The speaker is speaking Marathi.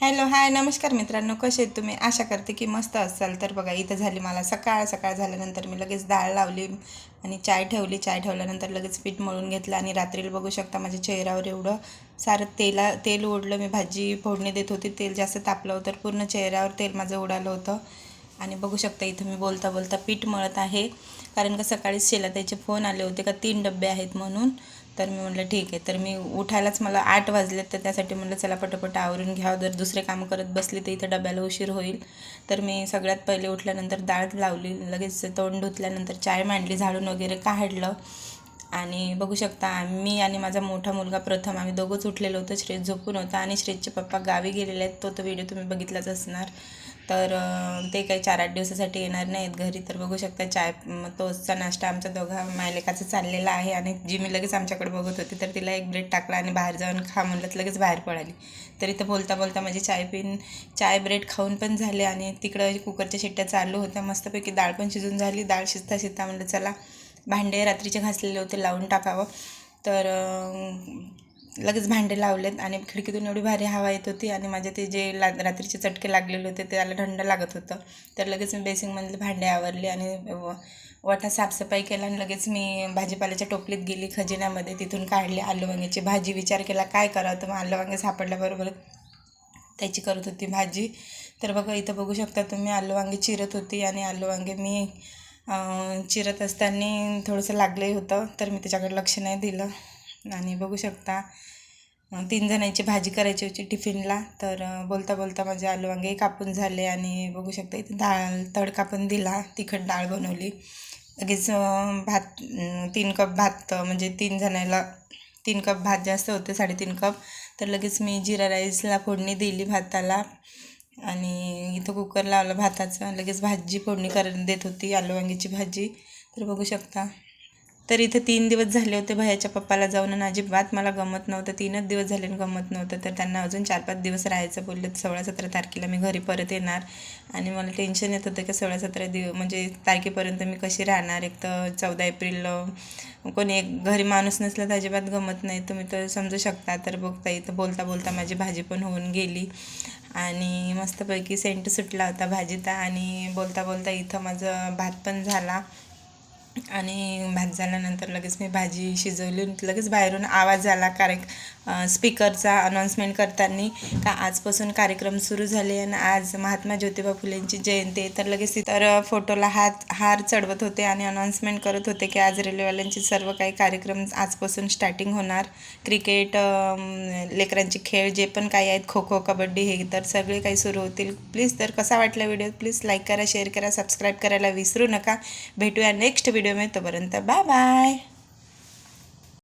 हॅलो हाय नमस्कार मित्रांनो, कसे आहेत तुम्ही? आशा करते की मस्त असाल. तर बघा, इथं झाली मला सकाळ झाल्यानंतर मी लगेच डाळ लावली आणि चाय ठेवली. चाय ठेवल्यानंतर लगेच पीठ मळून घेतलं आणि रात्रीला बघू शकता माझ्या चेहऱ्यावर एवढं सारं तेल ओढलं. मी भाजी फोडणी देत होती, तेल जास्त तापलं होतं, पूर्ण चेहऱ्यावर तेल माझं उडालं होतं. आणि बघू शकता इथं मी बोलता बोलता पीठ मळत आहे, कारण का सकाळी शेलाताईचे फोन आले होते का 3 डबे आहेत म्हणून. तर मी म्हटलं ठीक आहे. तर मी उठायलाच मला 8 वाजले, तर त्यासाठी म्हटलं चला पटापट आवरून घ्यावं, जर दुसरे कामं करत बसली तर इथं डब्याला उशीर होईल. तर मी सगळ्यात पहिले उठल्यानंतर डाळ लावली, लगेच तोंड धुतल्यानंतर चाय मांडली, झाडून वगैरे काढलं. आणि बघू शकता मी आणि माझा मोठा मुलगा प्रथम आम्ही दोघंच उठलेलो होतो. श्रेष झोपून होता आणि श्रेषचे पप्पा गावी गेलेले आहेत. तो व्हिडिओ तुम्ही बघितलाच असणार. तर ते काही 4-8 दिवसासाठी येणार नाहीत घरी. तर बघू शकता चाय तोचचा नाश्ता आमच्या दोघा मायलेकाचा चाललेला आहे. आणि जी मी लगेच आमच्याकडे बघत होती, तर तिला एक ब्रेड टाकला आणि बाहेर जाऊन खा म्हणलं, तर लगेच बाहेर पळाली. तर इथं बोलता बोलता माझी चाय ब्रेड खाऊन पण झाले आणि तिकडं कुकरच्या शिट्ट्या चालू होत्या. मस्तपैकी डाळ पण शिजून झाली. डाळ शिजता म्हणलं चला भांडे रात्रीचे घासलेले होते लावून टाकावं. तर लगेच भांडे लावलेत आणि खिडकीतून एवढी भारी हवा येत होती आणि माझे ते जे रात्रीचे चटके लागलेले होते ते त्याला थंड लागत होतं. तर लगेच मी बेसिंगमधले भांडे आवरले आणि वाटा साफसफाई केला आणि लगेच मी भाजीपाल्याच्या टोपलीत गेली, खजिन्यामध्ये तिथून काढले आलू वांग्याची भाजी. विचार केला काय करावं, तर मग आलू वांगे सापडल्याबरोबर त्याची करत होती भाजी. तर बघा इथं बघू शकता तुम्ही, आलू वांगे चिरत होती आणि आलू वांगे मी चिरत असताना थोडंसं लागलं होतं, तर मी त्याच्याकडे लक्ष नाही दिलं. आणि बघू शकता 3 जणांची भाजी करायची होती टिफिनला. तर बोलता बोलता माझे आलू वांगे कापून झाले आणि बघू शकता इथे डाळ तडका पण दिला, तिखट डाळ बनवली. लगेच भात 3 कप भात, म्हणजे 3 जणांना 3 कप भात जास्त होते, 3.5 कप. तर लगेच मी जिरा राईसला फोडणी दिली भाताला आणि इथं कुकर लावला भाताचा. लगेच भाजी फोडणी देत होती, आलू वांग्याची भाजी. तर बघू शकता. तर इथे 3 दिवस झाले होते भैयाच्या पप्पाला जाऊन आणि अजिबात मला गमत नव्हतं. 3च दिवस झाले आणि गमत नव्हतं. तर त्यांना अजून 4-5 दिवस राहायचं बोलले. 16-17 तारखेला मी घरी परत येणार आणि मला टेन्शन येत होतं की 16-17 म्हणजे तारखेपर्यंत मी कशी राहणार. एक तर 14 एप्रिल कोणी एक घरी माणूस नसला तर अजिबात गमत नाही, तुम्ही तर समजू शकता. तर बघता इथं बोलता बोलता माझी भाजी पण होऊन गेली आणि मस्तपैकी सेंट सुटला होता भाजीचा. आणि बोलता बोलता इथं माझं भात पण झाला आणि भात झाल्यानंतर लगेच मी भाजी शिजवली. लगेच बाहेरून आवाज आला स्पीकरचा अनाऊन्समेंट करताना का आजपासून कार्यक्रम सुरू झाले आणि आज महात्मा ज्योतिबा फुलेंची जयंती आहे. तर लगेच तर फोटोला हार चढवत होते आणि अनाऊन्समेंट करत होते की आज रेल्वेवाल्यांचे सर्व काही कार्यक्रम आजपासून स्टार्टिंग होणार. क्रिकेट, लेकरांचे खेळ जे पण काही आहेत, खो खो, कबड्डी, हे तर सगळे काही सुरू होतील. प्लीज, तर कसा वाटला व्हिडिओ प्लीज लाईक करा, शेअर करा, सबस्क्राईब करायला विसरू नका. भेटूया नेक्स्ट व्हिडिओ. तोपर्यंत बाय बाय.